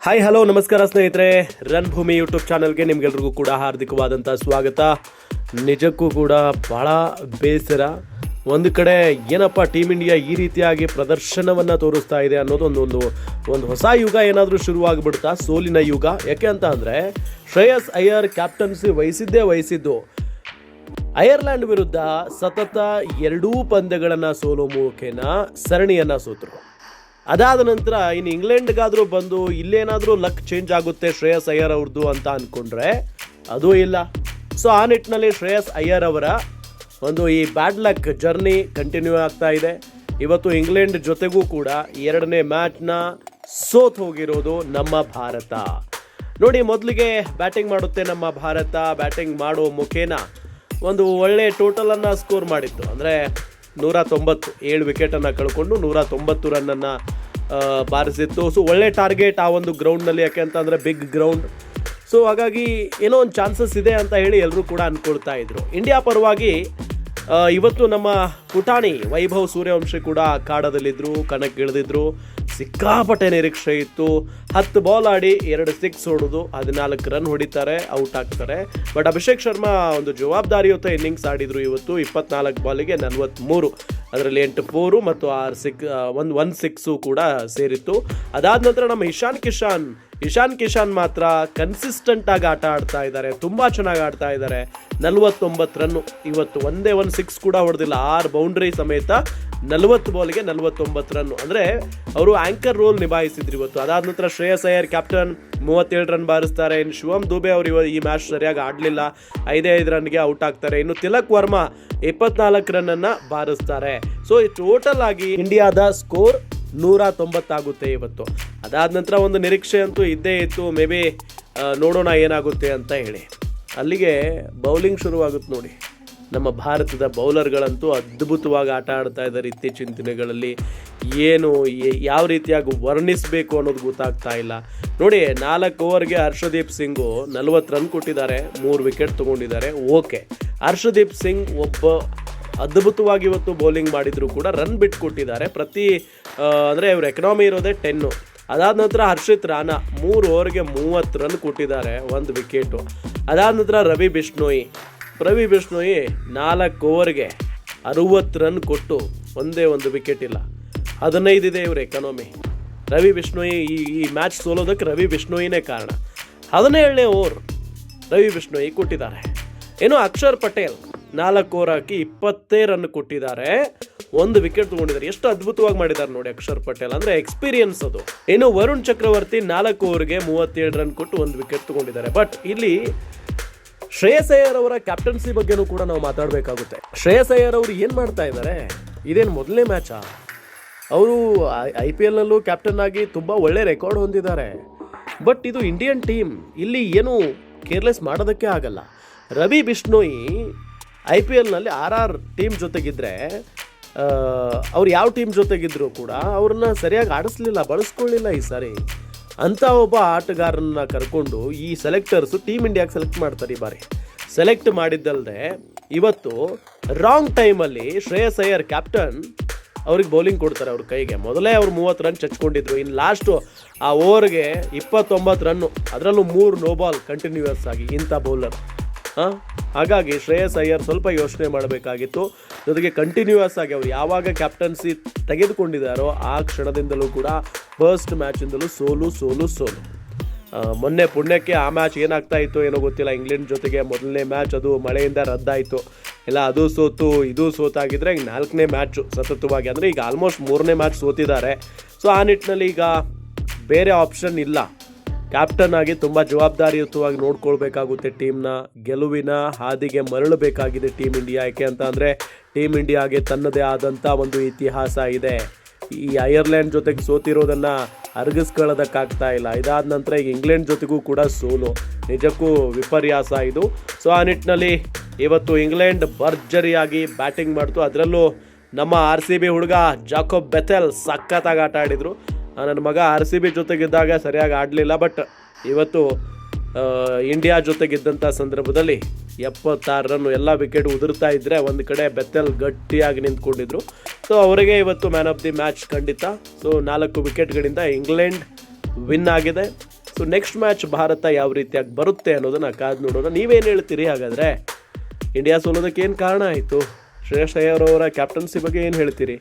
Hi hello ನಮಸ್ಕಾರ ಸ್ನೇಹಿತರೆ, run ಭೂಮಿ ಯೂಟ್ಯೂಬ್ ಚಾನಲ್ಗೆ ನಿಮ್ಗೆಲ್ರಿಗೂ ಕೂಡ ಹಾರ್ದಿಕವಾದಂಥ ಸ್ವಾಗತ. ನಿಜಕ್ಕೂ ಕೂಡ ಭಾಳ ಬೇಸರ. ಒಂದು ಕಡೆ ಏನಪ್ಪ ಟೀಮ್ ಇಂಡಿಯಾ ಈ ರೀತಿಯಾಗಿ ಪ್ರದರ್ಶನವನ್ನು ತೋರಿಸ್ತಾ ಇದೆ ಅನ್ನೋದು ಒಂದು ಹೊಸ ಯುಗ ಏನಾದರೂ ಶುರುವಾಗಿಬಿಡ್ತಾ, ಸೋಲಿನ ಯುಗ. ಯಾಕೆ ಅಂತ ಅಂದರೆ ಶ್ರೇಯಸ್ ಅಯ್ಯರ್ ಕ್ಯಾಪ್ಟನ್ಸಿ ವಹಿಸಿದ್ದು ಐರ್ಲೆಂಡ್ ವಿರುದ್ಧ ಸತತ 2 ಪಂದ್ಯಗಳನ್ನು ಸೋಲೋ ಮುಖೇನ ಸರಣಿಯನ್ನು ಸೋತರು. ಅದಾದ ನಂತರ ಇನ್ನು ಇಂಗ್ಲೆಂಡ್ಗಾದರೂ ಬಂದು ಇಲ್ಲೇನಾದರೂ ಲಕ್ ಚೇಂಜ್ ಆಗುತ್ತೆ ಶ್ರೇಯಸ್ ಅಯ್ಯರ್ ಅವ್ರದ್ದು ಅಂತ ಅಂದ್ಕೊಂಡ್ರೆ ಅದೂ ಇಲ್ಲ. ಸೊ ಆ ನಿಟ್ಟಿನಲ್ಲಿ ಶ್ರೇಯಸ್ ಅಯ್ಯರ್ ಅವರ ಈ ಬ್ಯಾಡ್ ಲಕ್ ಜರ್ನಿ ಕಂಟಿನ್ಯೂ ಆಗ್ತಾ ಇದೆ. ಇವತ್ತು ಇಂಗ್ಲೆಂಡ್ ಜೊತೆಗೂ ಕೂಡ 2ನೇ ಮ್ಯಾಚ್ನ ಸೋತ್ ಹೋಗಿರೋದು ನಮ್ಮ ಭಾರತ. ನೋಡಿ, ಮೊದಲಿಗೆ ಬ್ಯಾಟಿಂಗ್ ಮಾಡುತ್ತೆ ನಮ್ಮ ಭಾರತ. ಬ್ಯಾಟಿಂಗ್ ಮಾಡೋ ಮುಖೇನ ಒಂದು ಒಳ್ಳೆ ಟೋಟಲನ್ನು ಸ್ಕೋರ್ ಮಾಡಿತ್ತು. ಅಂದರೆ 197 ವಿಕೆಟನ್ನು ಕಳ್ಕೊಂಡು 190 ರನ್ನನ್ನು ಬಾರಿಸಿತ್ತು. ಸೊ ಒಳ್ಳೆ ಟಾರ್ಗೆಟ್ ಆ ಒಂದು ಗ್ರೌಂಡ್ನಲ್ಲಿ. ಯಾಕೆ ಅಂತಂದರೆ ಬಿಗ್ ಗ್ರೌಂಡ್. ಸೊ ಹಾಗಾಗಿ ಏನೋ ಒಂದು ಚಾನ್ಸಸ್ ಇದೆ ಅಂತ ಹೇಳಿ ಎಲ್ಲರೂ ಕೂಡ ಅಂದ್ಕೊಳ್ತಾ ಇದ್ರು. ಇಂಡಿಯಾ ಪರವಾಗಿ ಇವತ್ತು ನಮ್ಮ ಪುಟಾಣಿ ವೈಭವ್ ಸೂರ್ಯವಂಶಿ ಕೂಡ ಕಾಡದಲ್ಲಿದ್ದರು, ಕಣಕ್ಕಿಳಿದಿದ್ರು. ಸಿಕ್ಕಾಪಟ್ಟೆ ನಿರೀಕ್ಷೆ ಇತ್ತು. 10 ಬಾಲ್ ಆಡಿ 2 6 ಹೊಡೆದು 14 ರನ್ ಹೊಡಿತಾರೆ, ಔಟ್ ಆಗ್ತಾರೆ. ಬಟ್ ಅಭಿಷೇಕ್ ಶರ್ಮಾ ಒಂದು ಜವಾಬ್ದಾರಿಯುತ ಇನ್ನಿಂಗ್ಸ್ ಆಡಿದರು ಇವತ್ತು. 24 ಬಾಲಿಗೆ 43, ಅದರಲ್ಲಿ 8 4 ಮತ್ತು 1 6 ಕೂಡ ಸೇರಿತ್ತು. ಅದಾದ ನಂತರ ನಮ್ಮ ಇಶಾನ್ ಕಿಶಾನ್ ಮಾತ್ರ ಕನ್ಸಿಸ್ಟೆಂಟ್ ಆಗಿ ಆಟ ಆಡ್ತಾ ಇದ್ದಾರೆ, ತುಂಬ ಚೆನ್ನಾಗಿ ಆಡ್ತಾ ಇದ್ದಾರೆ. 49 ರನ್ನು ಇವತ್ತು. ಒಂದೇ 1 6 ಕೂಡ ಹೊಡೆದಿಲ್ಲ, 6 ಬೌಂಡ್ರಿ ಸಮೇತ 40 ಬಾಲ್ಗೆ 49 ರನ್ನು. ಅಂದರೆ ಅವರು ಆಂಕರ್ ರೋಲ್ ನಿಭಾಯಿಸಿದ್ರು ಇವತ್ತು. ಅದಾದ ನಂತರ ಶ್ರೇಯಸ್ ಅಯ್ಯರ್ ಕ್ಯಾಪ್ಟನ್ 37 ರನ್ ಬಾರಿಸ್ತಾರೆ. ಇನ್ನು ಶಿವಮ್ ದುಬೆ ಅವರು ಈ ಮ್ಯಾಚ್ ಸರಿಯಾಗಿ ಆಡಲಿಲ್ಲ, 5 ರನ್ಗೆ ಔಟ್ ಆಗ್ತಾರೆ. ಇನ್ನು ತಿಲಕ್ ವರ್ಮಾ 24 ರನ್ನನ್ನು ಬಾರಿಸ್ತಾರೆ. ಸೊ ಟೋಟಲ್ ಆಗಿ ಇಂಡಿಯಾದ ಸ್ಕೋರ್ 190 ಆಗುತ್ತೆ ಇವತ್ತು. ಅದಾದ ನಂತರ ಒಂದು ನಿರೀಕ್ಷೆ ಅಂತೂ ಇದ್ದೇ ಇತ್ತು, ಮೇ ಬಿ ನೋಡೋಣ ಏನಾಗುತ್ತೆ ಅಂತ ಹೇಳಿ. ಅಲ್ಲಿಗೆ ಬೌಲಿಂಗ್ ಶುರುವಾಗುತ್ತೆ ನೋಡಿ. ನಮ್ಮ ಭಾರತದ ಬೌಲರ್ಗಳಂತೂ ಅದ್ಭುತವಾಗಿ ಆಟ ಆಡ್ತಾ ಇದ್ದಾರೆ ಇತ್ತೀಚಿನ ದಿನಗಳಲ್ಲಿ. ಯಾವ ರೀತಿಯಾಗಿ ವರ್ಣಿಸಬೇಕು ಅನ್ನೋದು ಗೊತ್ತಾಗ್ತಾ ಇಲ್ಲ. ನೋಡಿ, 4 ಓವರ್ಗೆ ಹರ್ಷದೀಪ್ ಸಿಂಗು 40 ರನ್ ಕೊಟ್ಟಿದ್ದಾರೆ, 3 ವಿಕೆಟ್ ತೊಗೊಂಡಿದ್ದಾರೆ. ಓಕೆ, ಹರ್ಷದೀಪ್ ಸಿಂಗ್ ಒಬ್ಬ ಅದ್ಭುತವಾಗಿ ಇವತ್ತು ಬೌಲಿಂಗ್ ಮಾಡಿದ್ರು ಕೂಡ ರನ್ ಬಿಟ್ಟು ಕೊಟ್ಟಿದ್ದಾರೆ. ಅಂದರೆ ಇವ್ರ ಎಕನಾಮಿ ಇರೋದೇ 10. ಅದಾದ ನಂತರ ಹರ್ಷಿತ್ ರಾಣಾ 3 ಓವರ್ಗೆ 30 ರನ್ ಕೊಟ್ಟಿದ್ದಾರೆ, 1 ವಿಕೆಟು. ಅದಾದ ನಂತರ ರವಿ ಬಿಷ್ಣೋಯಿ 4 ಓವರ್ಗೆ 60 ರನ್ ಕೊಟ್ಟು ಒಂದೇ 1 ವಿಕೆಟ್ ಇಲ್ಲ, 15 ಇದೆ ಇವ್ರ ಎಕನಾಮಿ. ರವಿ ಬಿಷ್ಣೋಯಿ ಈ ಮ್ಯಾಚ್ ಸೋಲೋದಕ್ಕೆ ರವಿ ಬಿಷ್ಣೋಯಿನೇ ಕಾರಣ. 17ನೇ ಓವರ್ ರವಿ ಬಿಷ್ಣೋಯಿ ಕೊಟ್ಟಿದ್ದಾರೆ. ಏನು ಅಕ್ಷರ್ ಪಟೇಲ್ 4 ಓವರ್ ಹಾಕಿ 20 ರನ್ ಕೊಟ್ಟಿದ್ದಾರೆ, 1 ವಿಕೆಟ್ ತೊಗೊಂಡಿದ್ದಾರೆ. ಎಷ್ಟು ಅದ್ಭುತವಾಗಿ ಮಾಡಿದ್ದಾರೆ ನೋಡಿ ಅಕ್ಷರ್ ಪಟೇಲ್, ಅಂದರೆ ಎಕ್ಸ್ಪೀರಿಯನ್ಸ್ ಅದು. ಇನ್ನು ವರುಣ್ ಚಕ್ರವರ್ತಿ 4 ಓವರ್ಗೆ 37 ರನ್ ಕೊಟ್ಟು 1 ವಿಕೆಟ್ ತೊಗೊಂಡಿದ್ದಾರೆ. ಬಟ್ ಇಲ್ಲಿ ಶ್ರೇಯಸ್ ಅಯ್ಯರ್ ಅವರ ಕ್ಯಾಪ್ಟನ್ಸಿ ಬಗ್ಗೆನೂ ಕೂಡ ನಾವು ಮಾತಾಡಬೇಕಾಗುತ್ತೆ. ಶ್ರೇಯಸ್ ಅಯ್ಯರ್ ಅವರು ಏನು ಮಾಡ್ತಾ ಇದ್ದಾರೆ? ಇದೇನು ಮೊದಲನೇ ಮ್ಯಾಚಾ? ಅವರು IPLನಲ್ಲೂ ಕ್ಯಾಪ್ಟನ್ ಆಗಿ ತುಂಬ ಒಳ್ಳೆ ರೆಕಾರ್ಡ್ ಹೊಂದಿದ್ದಾರೆ. ಬಟ್ ಇದು ಇಂಡಿಯನ್ ಟೀಮ್, ಇಲ್ಲಿ ಏನು ಕೇರ್ಲೆಸ್ ಮಾಡೋದಕ್ಕೆ ಆಗಲ್ಲ. ರವಿ ಬಿಷ್ಣೋಯಿ IPLನಲ್ಲಿ RR ಟೀಮ್ ಜೊತೆಗಿದ್ರೆ, ಅವ್ರು ಯಾವ ಟೀಮ್ ಜೊತೆಗಿದ್ರು ಕೂಡ ಅವ್ರನ್ನ ಸರಿಯಾಗಿ ಆಡಿಸ್ಲಿಲ್ಲ, ಬಳಸ್ಕೊಳ್ಳಿಲ್ಲ ಈ ಸಾರಿ. ಅಂಥ ಒಬ್ಬ ಆಟಗಾರನ್ನ ಕರ್ಕೊಂಡು ಈ ಸೆಲೆಕ್ಟರ್ಸು ಟೀಮ್ ಇಂಡಿಯಾಗೆ ಸೆಲೆಕ್ಟ್ ಮಾಡ್ತಾರೆ. ಈ ಬಾರಿ ಸೆಲೆಕ್ಟ್ ಮಾಡಿದ್ದಲ್ಲದೆ ಇವತ್ತು ರಾಂಗ್ ಟೈಮಲ್ಲಿ ಶ್ರೇಯಸ್ ಅಯ್ಯರ್ ಕ್ಯಾಪ್ಟನ್ ಅವ್ರಿಗೆ ಬೌಲಿಂಗ್ ಕೊಡ್ತಾರೆ ಅವ್ರ ಕೈಗೆ. ಮೊದಲೇ ಅವ್ರು 30 ರನ್ ಚಚ್ಕೊಂಡಿದ್ರು, ಇನ್ನು ಲಾಸ್ಟು ಆ ಓವರ್ಗೆ 29 ರನ್ನು, ಅದರಲ್ಲೂ 3 ನೋ ಬಾಲ್ ಕಂಟಿನ್ಯೂಯಸ್ ಆಗಿ. ಇಂಥ ಬೌಲರ್ ಹಾಗಾಗಿ ಶ್ರೇಯಸ್ ಅಯ್ಯರ್ ಸ್ವಲ್ಪ ಯೋಚನೆ ಮಾಡಬೇಕಾಗಿತ್ತು. ಜೊತೆಗೆ ಕಂಟಿನ್ಯೂಯಸ್ ಆಗಿ ಅವ್ರು ಯಾವಾಗ ಕ್ಯಾಪ್ಟನ್ಸಿ ತೆಗೆದುಕೊಂಡಿದ್ದಾರೋ ಆ ಕ್ಷಣದಿಂದಲೂ ಕೂಡ ಫಸ್ಟ್ ಮ್ಯಾಚಿಂದಲೂ ಸೋಲು. ಮೊನ್ನೆ ಪುಣ್ಯಕ್ಕೆ ಆ ಮ್ಯಾಚ್ ಏನಾಗ್ತಾ ಇತ್ತು ಏನೋ ಗೊತ್ತಿಲ್ಲ, ಇಂಗ್ಲೆಂಡ್ ಜೊತೆಗೆ ಮೊದಲನೇ ಮ್ಯಾಚ್ ಅದು ಮಳೆಯಿಂದ ರದ್ದಾಯಿತು. ಇಲ್ಲ ಅದು ಸೋತು ಇದು ಸೋತಾಗಿದ್ರೆ ಈಗ 4ನೇ ಮ್ಯಾಚು ಸತತವಾಗಿ, ಅಂದರೆ ಈಗ ಆಲ್ಮೋಸ್ಟ್ 3ನೇ ಮ್ಯಾಚ್ ಸೋತಿದ್ದಾರೆ. ಸೊ ಆ ನಿಟ್ಟಿನಲ್ಲಿ ಈಗ ಬೇರೆ ಆಪ್ಷನ್ ಇಲ್ಲ. ಕ್ಯಾಪ್ಟನ್ ಆಗಿ ತುಂಬ ಜವಾಬ್ದಾರಿಯುತವಾಗಿ ನೋಡ್ಕೊಳ್ಬೇಕಾಗುತ್ತೆ ಟೀಮ್ನ. ಗೆಲುವಿನ ಹಾದಿಗೆ ಮರಳಬೇಕಾಗಿದೆ ಟೀಮ್ ಇಂಡಿಯಾ. ಯಾಕೆ ಅಂತ ಅಂದರೆ ಟೀಮ್ ಇಂಡಿಯಾಗೆ ತನ್ನದೇ ಆದಂಥ ಒಂದು ಇತಿಹಾಸ ಇದೆ. ಈ ಐರ್ಲೆಂಡ್ ಜೊತೆಗೆ ಸೋತಿರೋದನ್ನು ಅರಗಿಸ್ಕೊಳ್ಳೋದಕ್ಕಾಗ್ತಾ ಇಲ್ಲ. ಇದಾದ ನಂತರ ಈಗ ಇಂಗ್ಲೆಂಡ್ ಜೊತೆಗೂ ಕೂಡ ಸೋಲು, ನಿಜಕ್ಕೂ ವಿಪರ್ಯಾಸ ಇದು. ಸೊ ಆ ನಿಟ್ಟಿನಲ್ಲಿ ಇವತ್ತು ಇಂಗ್ಲೆಂಡ್ ಭರ್ಜರಿಯಾಗಿ ಬ್ಯಾಟಿಂಗ್ ಮಾಡ್ತು. ಅದರಲ್ಲೂ ನಮ್ಮ RCB ಹುಡುಗ ಜಾಕೋಬ್ ಬೆಥೆಲ್ ಸಖತ್ತಾಗಿ ಆಟ ಆಡಿದರು. ನನ್ನ ಮಗ RCB ಜೊತೆಗಿದ್ದಾಗ ಸರಿಯಾಗಿ ಆಡಲಿಲ್ಲ. ಬಟ್ ಇವತ್ತು ಇಂಡಿಯಾ ಜೊತೆಗಿದ್ದಂಥ ಸಂದರ್ಭದಲ್ಲಿ 76 ರನ್ನು, ಎಲ್ಲ ವಿಕೆಟ್ ಉದುರ್ತಾ ಇದ್ದರೆ ಒಂದು ಕಡೆ ಬೆಥೆಲ್ ಗಟ್ಟಿಯಾಗಿ ನಿಂತ್ಕೊಂಡಿದ್ರು. ಸೊ ಅವರಿಗೆ ಇವತ್ತು ಮ್ಯಾನ್ ಆಫ್ ದಿ ಮ್ಯಾಚ್ ಖಂಡಿತ. ಸೊ 4 ವಿಕೆಟ್ಗಳಿಂದ ಇಂಗ್ಲೆಂಡ್ ವಿನ್ ಆಗಿದೆ. ಸೊ ನೆಕ್ಸ್ಟ್ ಮ್ಯಾಚ್ ಭಾರತ ಯಾವ ರೀತಿಯಾಗಿ ಬರುತ್ತೆ ಅನ್ನೋದನ್ನು ಕಾದು ನೋಡೋಣ. ನೀವೇನು ಹೇಳ್ತೀರಿ? ಹಾಗಾದರೆ ಇಂಡಿಯಾ ಸೋಲೋದಕ್ಕೆ ಏನು ಕಾರಣ ಆಯಿತು? ಶ್ರೇಯಸ್ ಅಯ್ಯರ್ ಅವರ ಕ್ಯಾಪ್ಟನ್ಸಿ ಬಗ್ಗೆ ಏನು ಹೇಳ್ತೀರಿ?